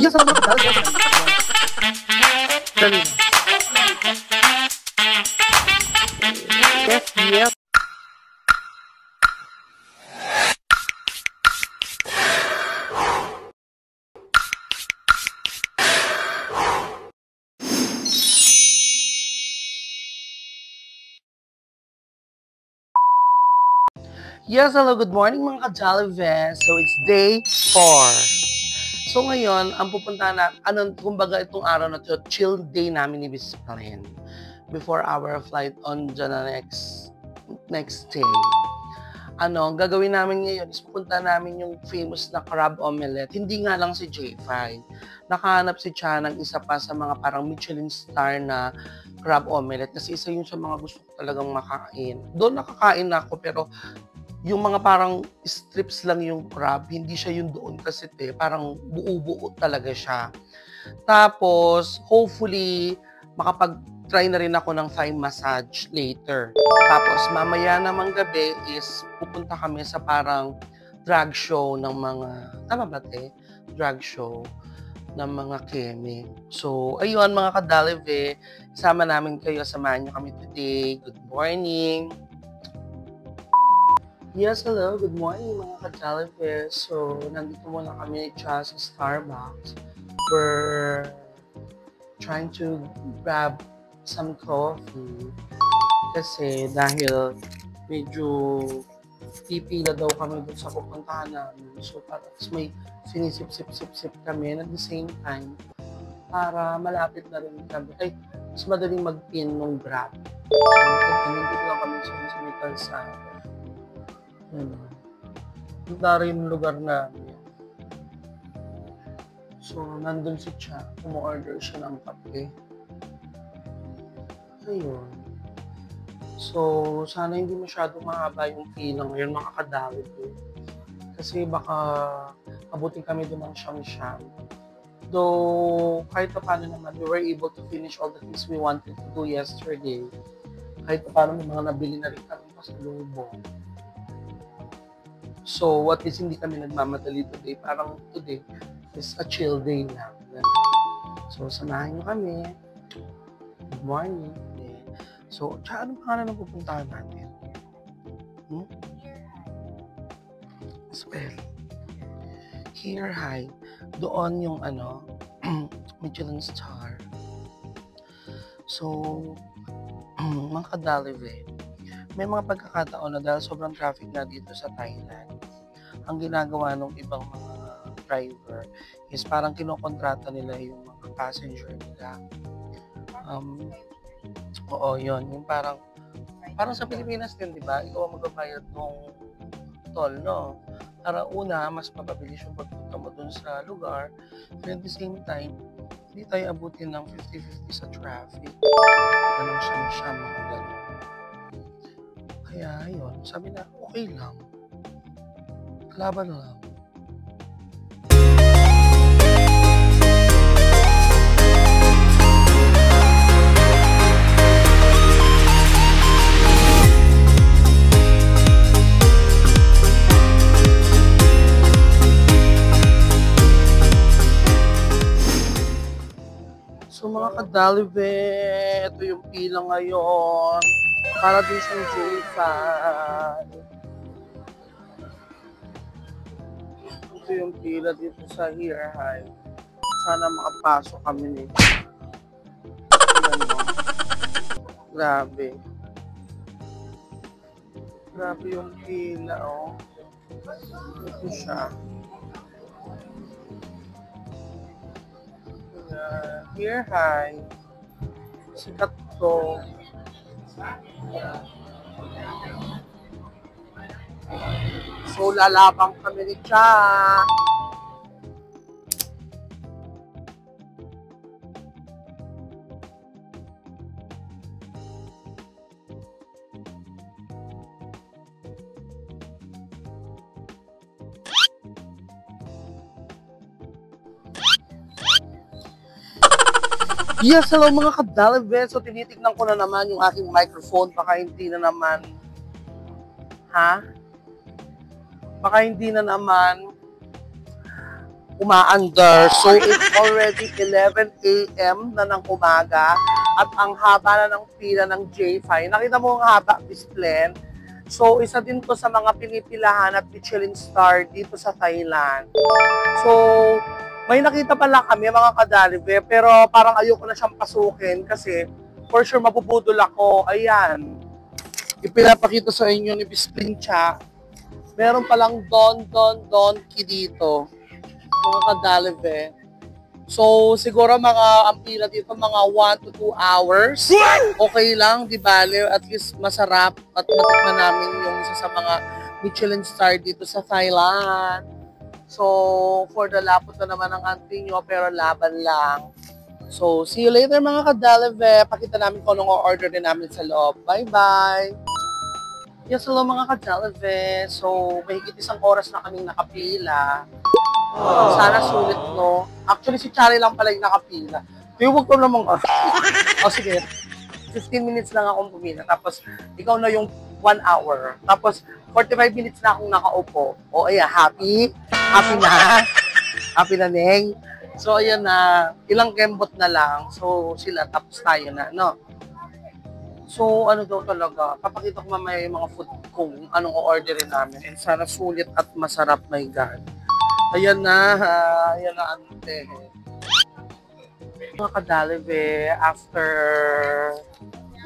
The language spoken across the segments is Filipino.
Yes, hello mga kadalibes. Yes, yes. Yes, hello, good morning mga ka-Jollibes. So, it's day 4. So, ngayon, ang pupuntahan na, kumbaga itong araw na to, chill day namin ni Miss Plane before our flight on the next day. Ang gagawin namin ngayon is pupunta namin yung famous na crab omelette. Hindi nga lang si J5. Nakahanap si Cha ng isa pa sa mga parang Michelin star na crab omelette kasi isa yun sa mga gusto ko talagang makain. Doon nakakain na ako pero yung mga parang strips lang yung crab, hindi siya yung doon kasi parang buo-buo talaga siya. Tapos, hopefully, makapag-try na rin ako ng Thai massage later. Tapos, mamaya namang gabi is pupunta kami sa parang drag show ng mga, tama ba drag show ng mga keme. So, ayun mga kadalive, sama namin kayo, samahan nyo kami today. Good morning! Yes, hello. Good morning mga ka-Jollibes. So, nandito muna kami sa Starbucks. We're trying to grab some coffee kasi dahil medyo pipila daw kami dun sa pupuntahan namin. So, parang may sinisip-sip-sip-sip kami at the same time para malapit na rin kami. Ay, mas madaling mag-pin nung Grab. So, nandito lang kami sa may kalsada. Punta rin yung lugar namin. So, nandun si Cha. Umu-order siya ng kape. Ayun. So, sana hindi masyado mahaba yung pila ngayon mga kadawid. Kasi baka abutin kami doon ng siyam-siyam. Though, kahit pa paano naman, we were able to finish all the things we wanted to do yesterday. Kahit pa paano, may mga nabili na rin kami pasalubong. So, at least hindi kami nagmamadali today. Parang today is a chill day lang. So, samahan nyo kami. Good morning. So, tsaka anong pangalan ng pupuntahan natin? Spell. Here High. Doon yung Michelin star. So, mga kadalive, may mga pagkakataon na dahil sobrang traffic na dito sa Thailand, ang ginagawa ng ibang mga driver is parang kinokontrata nila yung mga passenger nila. Oo, yun. Yung parang sa Pilipinas din, di ba? Ikaw ang magbabayad ng toll, no? Para una, mas mapabilis yung pagpunta mo dun sa lugar. And at the same time, hindi tayo abutin ng 50-50 sa traffic. Ganun siyang mga ganun. Kaya, yun. Sabi na, okay lang. Laban lang. So, mga kadalive, ito yung pila ngayon. Para din sa J5. Ito yung pila dito sa Here High. Sana makapasok kami nito. Grabe. Grabe yung pila, oh. Ito siya. Here High. Sikat to. So, lalabang kami ni Cha. Yes, hello mga kadalive. So, tinitignan ko na naman yung aking microphone. Baka hindi na naman, baka hindi na naman umaandar. So, it's already 11 a.m. na ng umaga at ang haba na ng pila ng J5. Nakita mo ang haba, Miss Glenn? So, isa din to sa mga pinipilahan at Michelin star dito sa Thailand. So, may nakita pala kami mga kadalive, pero parang ayoko na siyang pasukin kasi for sure mapupudol ako. Ayan. Ipinapakita sa inyo ni Miss Pincha. Meron palang Don dito. Mga kadalive. So, siguro ang pila dito mga 1 to 2 hours. Okay lang, di bale. At least masarap at matikman namin yung isa sa mga Michelin star dito sa Thailand. So, for the lapot na naman ang auntie nyo, pero laban lang. So, see you later mga kadalive. Pakita namin kung anong order din namin sa loob. Bye-bye! Yes, hello mga kadalive. So, mahigit isang oras na kaming nakapila. Sana sulit, no? Actually, si Chari lang pala yung nakapila. Huwag ko namang, sige, 15 minutes lang akong pumila. Tapos, ikaw na yung 1 hour. Tapos, 45 minutes na akong nakaupo. O, ayan, happy? Happy na? Happy na, Neng? So, ayan na. Ilang kembot na lang. So, sila, tapos tayo na, no? So, ano daw talaga, papakita ko mamaya yung mga food kung anong o-orderin namin. And sana sulit at masarap, my God. Ayan na, ante. Mga kadalive, after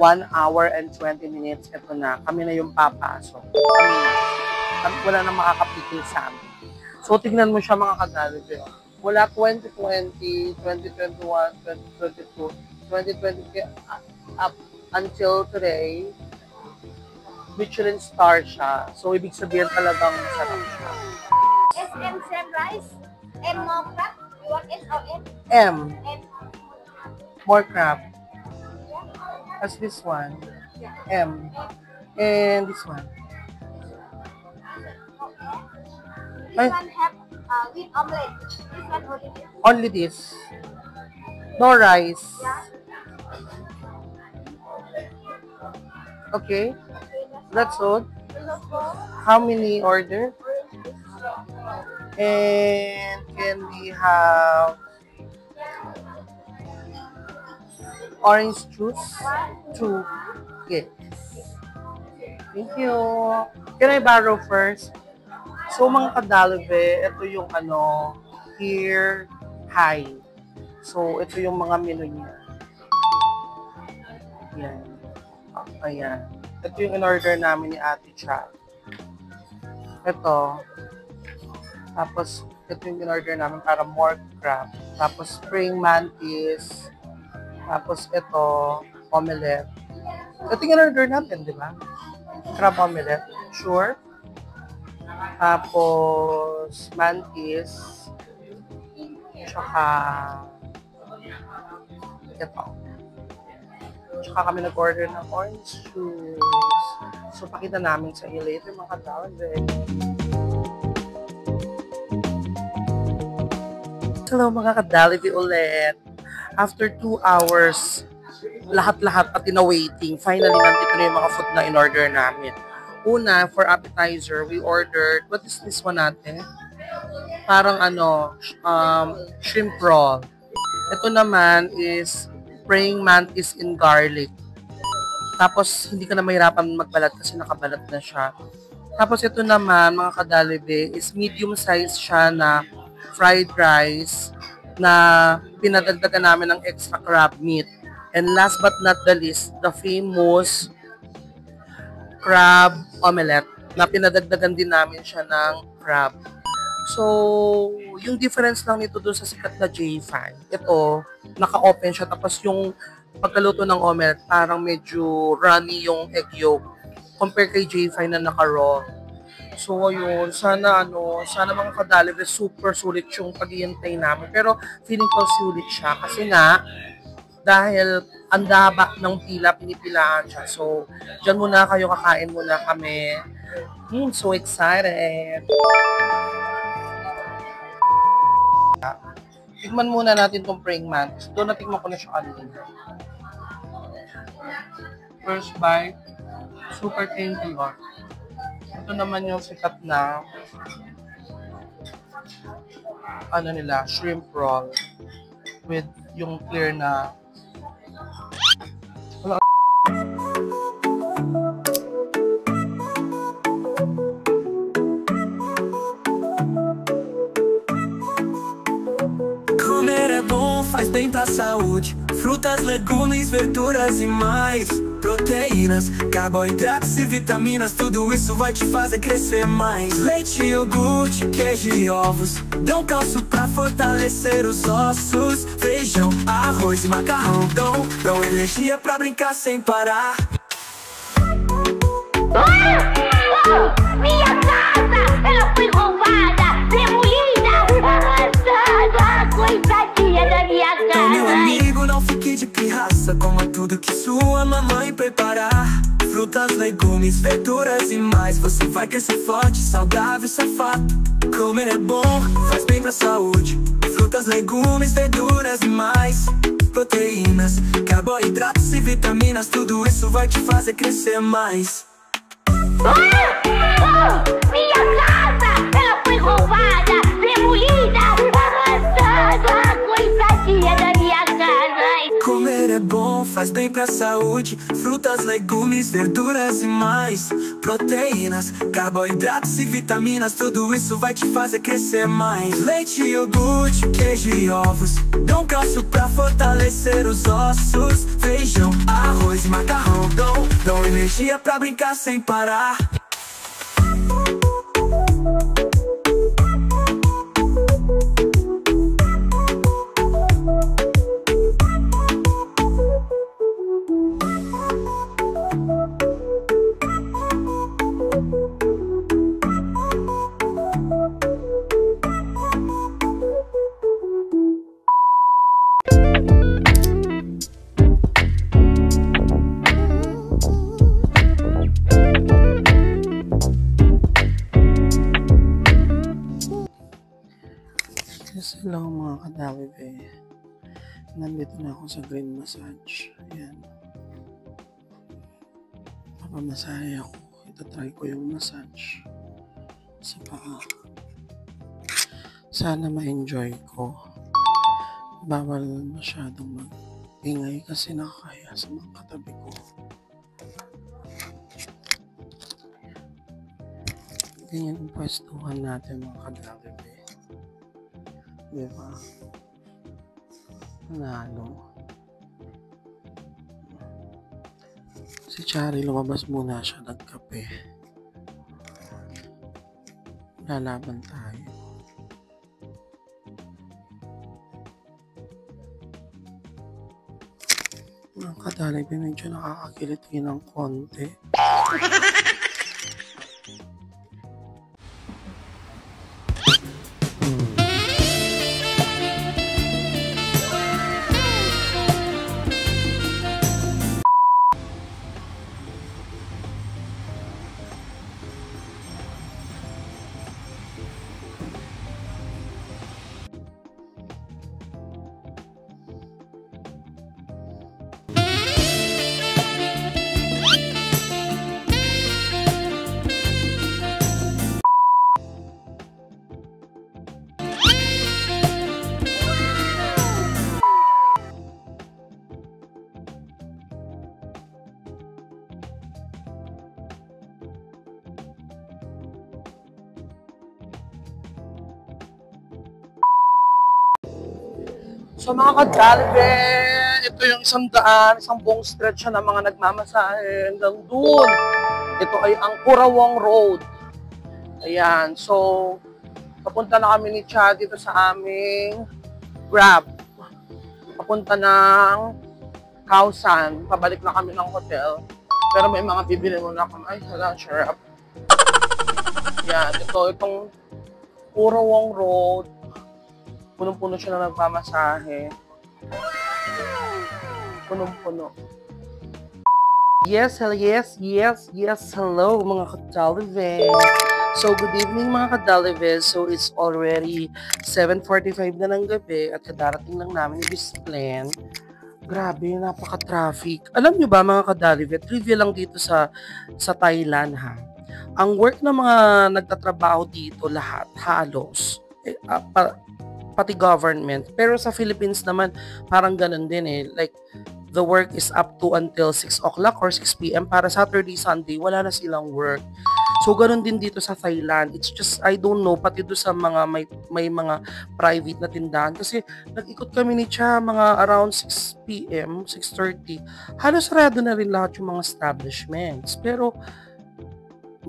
1 hour and 20 minutes, ito na, kami na yung papasok. Wala na makakapikil sa amin. So, tignan mo siya mga kadalive. Wala 2020, 2021, 2022, 2023, up until today, Michelin star siya. So, ibig sabihin talagang masarap siya. SM Sam rice, M more crab. You want S or M? M. M. More crab. As this one. M. And this one. This one have with omelette. This one only this. Only this. No rice. Yeah. Okay. That's all. Loco. How many order? And can we have orange juice? 2. Yes. Thank you. Can I borrow first? So mga kadalive, ito yung here high. So ito yung mga menu niya. Yan. Ayan. Ito yung in-order namin ni Ate Cha. Ito. Tapos, ito yung in-order namin para more crab. Tapos, spring mantis. Tapos, ito, omelette. Ito yung in-order natin, di ba? Crab omelette. Sure. Tapos, mantis. Tsaka, ito. Tsaka kami nag-order ng orange juice. So, pakita namin sa iyo later, mga kadalive. Hello mga kadalive ulit. After 2 hours, lahat-lahat pati na waiting, finally nandito na yung mga food na in-order namin. Una, for appetizer, we ordered, what is this one natin? Parang shrimp roll. Ito naman is praying mantis in garlic. Tapos, hindi ka na mahirapan magbalat kasi nakabalat na siya. Tapos, ito naman, mga kadalive, is medium size siya na fried rice na pinadagdagan namin ng extra crab meat. And last but not the least, the famous crab omelette na pinadagdagan din namin siya ng crab. So, yung difference lang nito doon sa sikat na J5, ito, naka-open siya. Tapos yung pagkaluto ng omelette, parang medyo runny yung egg yolk compare kay J5 na naka-raw. So, ayun, sana mga kadalive, super sulit yung paghihintay namin. Pero, feeling ko sulit siya. Kasi nga, dahil ang daba ng pila, pinipilaan siya. So, dyan muna kayo, kakain muna kami. So excited! Tigman muna natin itong praying mantis. Doon natikman ko na siya kanina. First bite, super thank you, Lord. Ito naman yung sikat na ano nila, shrimp roll with yung clear na Comer é bom, faz bem pra saúde. Frutas, legumes, verduras e mais. Proteínas, carboidratos e vitaminas, tudo isso vai te fazer crescer mais. Leite, iogurte, queijo e ovos dão cálcio pra fortalecer os ossos. Feijão, arroz e macarrão dão energia pra brincar sem parar. Minha casa, ela foi roubada, demolida, arrasada, coitadinha da minha Então, meu casa. amigo, não fique de pirraça, coma tudo que sua mamãe preparar. Frutas, legumes, verduras e mais. Você vai crescer forte, saudável, isso é fato. Comer é bom, faz bem pra saúde. Frutas, legumes, verduras e mais. Proteínas, carboidratos e vitaminas, tudo isso vai te fazer crescer mais. Minha casa, ela foi roubada, demolida, arrasada, coitadinha da minha casa. Comer é bom, faz bem pra saúde. Frutas, legumes, verduras e mais. Proteínas, carboidratos e vitaminas, tudo isso vai te fazer crescer mais. Leite, iogurte, queijo e ovos dão cálcio pra fortalecer os ossos. Feijão, arroz e macarrão dão energia pra brincar sem parar. Yes, hello mga kadalive. Nandito na ako sa green massage. Ayan. Papamasahe ako. Itatry ko yung massage sa paa. Sana ma-enjoy ko. Bawal masyadong mag-ingay kasi nakakaya sa mga katabi ko. Ganyan yung pwestuhan natin mga kadalive. Diba? Nanalo. Si Chari lumabas muna siya nagkape. Lalaban tayo. Mga kadalive, medyo nakakakiliti ng konti. So mga kadalive, ito yung 100, isang buong stretch ng mga nagmamasahe hanggang doon. Ito ay ang Kurawong Road. Ayan, so papunta na kami ni Chad dito sa aming Grab. Papunta ng Kausan, pabalik na kami ng hotel. Pero may mga bibili muna kami. Ay, hala, syrup. Ayan, itong Kurawong Road. Punong-puno siya na nagpamasahe. Punong-puno. Yes, hello mga kadalive. So, good evening mga kadalive. So, it's already 7:45 na ng gabi at kadarating lang namin yung Bisplen. Grabe, napaka-traffic. Alam nyo ba mga kadalive, trivia lang dito sa Thailand ha. Ang work ng mga nagtatrabaho dito lahat, halos, pati government. Pero sa Philippines naman, parang ganun din eh. Like, the work is up to until 6 o'clock or 6 p.m. Para Saturday, Sunday, wala na silang work. So, ganun din dito sa Thailand. It's just, I don't know, pati doon sa mga may mga private na tindahan. Kasi, nag-ikot kami ni Cha, mga around 6 p.m., 6:30. Halos sarado na rin lahat yung mga establishments. Pero,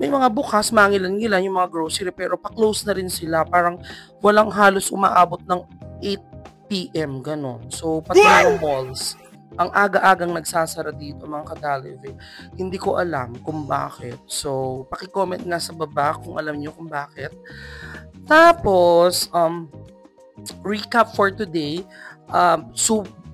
may mga bukas, mangilan-ngilan yung mga grocery, pero pa-close na rin sila. Parang walang halos umaabot ng 8 p.m. Ganon. So, pati yung malls, ang aga-agang nagsasara dito, mga kadalive. Hindi ko alam kung bakit. So, paki-comment nga sa baba kung alam nyo kung bakit. Tapos, recap for today.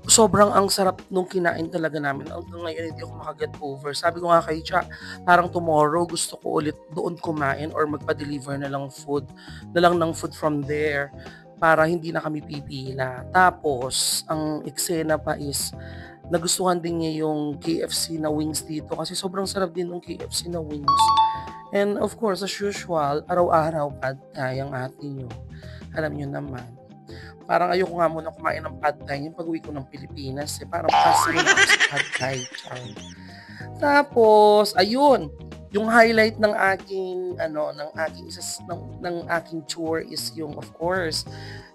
Sobrang ang sarap nung kinain talaga namin. Hanggang ngayon, hindi ako makaget over. Sabi ko nga kay Cha, parang tomorrow gusto ko ulit doon kumain or magpa-deliver na lang ng food from there para hindi na kami pipila. Tapos, ang eksena pa is, nagustuhan din niya yung KFC na wings dito kasi sobrang sarap din ng KFC na wings. And of course, as usual, araw-araw pad thai ang atin yun. Alam nyo naman. Parang ayoko nga muna kumain ng pad thai yung pag-uwi ko ng Pilipinas. Parang pasin ako sa pad thai. Tapos, ayun. Yung highlight ng aking tour is yung, of course,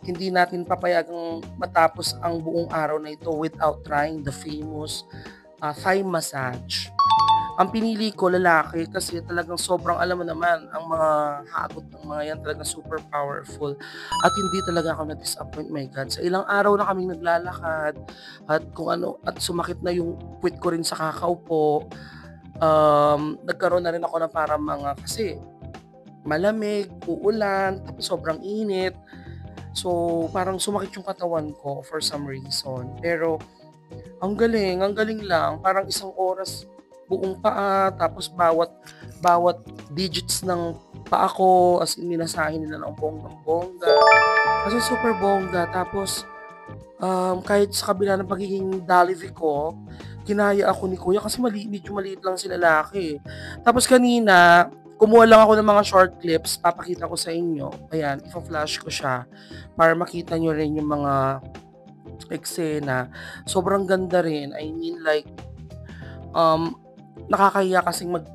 hindi natin papayagang matapos ang buong araw na ito without trying the famous Thai massage. Ang pinili ko lalaki kasi talagang sobrang, alam mo naman, ang mga hagot ng mga yan talagang super powerful. At hindi talaga ako na-disappoint, my God. Sa ilang araw na kaming naglalakad at sumakit na yung puwit ko rin sa kakaupo. Nagkaroon na rin ako ng para kasi malamig, uulan, tapos sobrang init. So, parang sumakit yung katawan ko for some reason. Pero, ang galing lang. Parang isang oras buong paa, tapos bawat digits ng paa ko, as in minasahin nila ng bonggang-bongga. Kasi super bongga. Tapos, kahit sa kabila ng pagiging dalive ko, kinaya ako ni Kuya kasi medyo maliit lang sila lalaki. Tapos kanina, kumuha lang ako ng mga short clips, papakita ko sa inyo. Ayan, ipa-flash ko siya para makita nyo rin yung mga eksena. Sobrang ganda rin. I mean like, nakakahiya kasing mag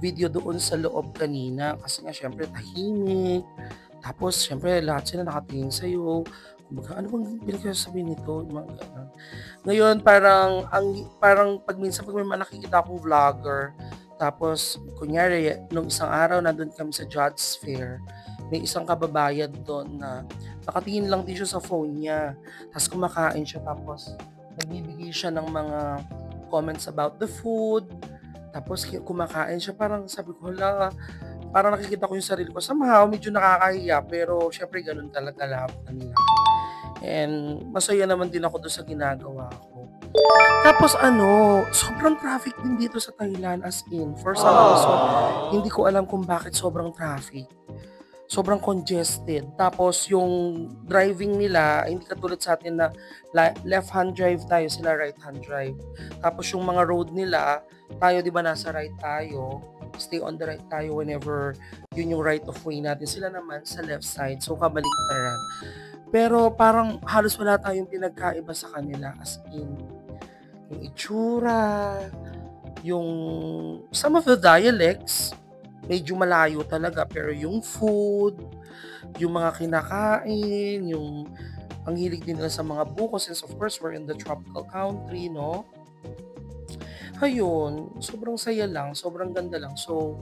video doon sa loob kanina kasi nga syempre tahimik. Tapos syempre lahat sila nakatingin sa iyo. Kumbaga, ano bang pinagsasabi nito? Ngayon parang pag minsan may nakikita akong vlogger, tapos kunyari nung isang araw nandun kami sa Judge's Fair, may isang kababayan doon na nakatingin lang din siya sa phone niya. Tapos kumakain siya, tapos nagbibigay siya ng mga comments about the food. Tapos kumakain siya, parang sabi ko, parang nakikita ko yung sarili ko. Somehow, medyo nakakahiya, pero syempre ganun talaga lahat nila. And masaya naman din ako doon sa ginagawa ko. Tapos sobrang traffic din dito sa Thailand, as in, for some reason, hindi ko alam kung bakit sobrang traffic. Sobrang congested. Tapos yung driving nila, hindi katulad sa atin na left-hand drive tayo, sila right-hand drive. Tapos yung mga road nila, tayo di ba nasa right tayo, stay on the right tayo whenever yun yung right of way natin. Sila naman sa left side, so kabaliktaran. Pero parang halos wala tayong pinagkaiba sa kanila, as in yung itsura, yung some of the dialects, medyo malayo talaga, pero yung food, yung mga kinakain, yung ang hilig din nila sa mga buko, since of course we're in the tropical country, no? Ayun, sobrang saya lang, sobrang ganda lang. So,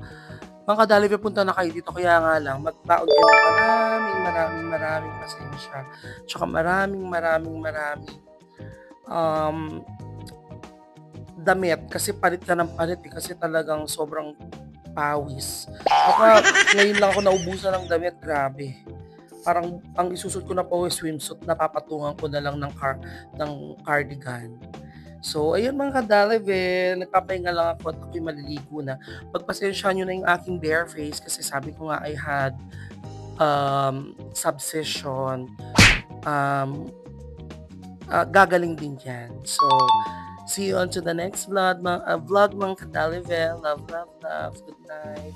mga kadalive, punta na kayo dito, kaya nga lang, magbaon kayo ng maraming pasensya. Tsaka maraming damit, kasi palit ka ng palit, kasi talagang sobrang pawis. Baka ngayon lang ako naubusan ng damit, grabe. Parang ang isusot ko na po swimsuit, napapatungan ko na lang ng cardigan. So, ayun mga kadalive, nagpapahinga lang ako at ako'y maliligo na. Pagpasensya nyo na yung aking bare face kasi sabi ko nga I had subsession. Gagaling din yan. So, see you on to the next vlog mga kadalive. Love. Good night.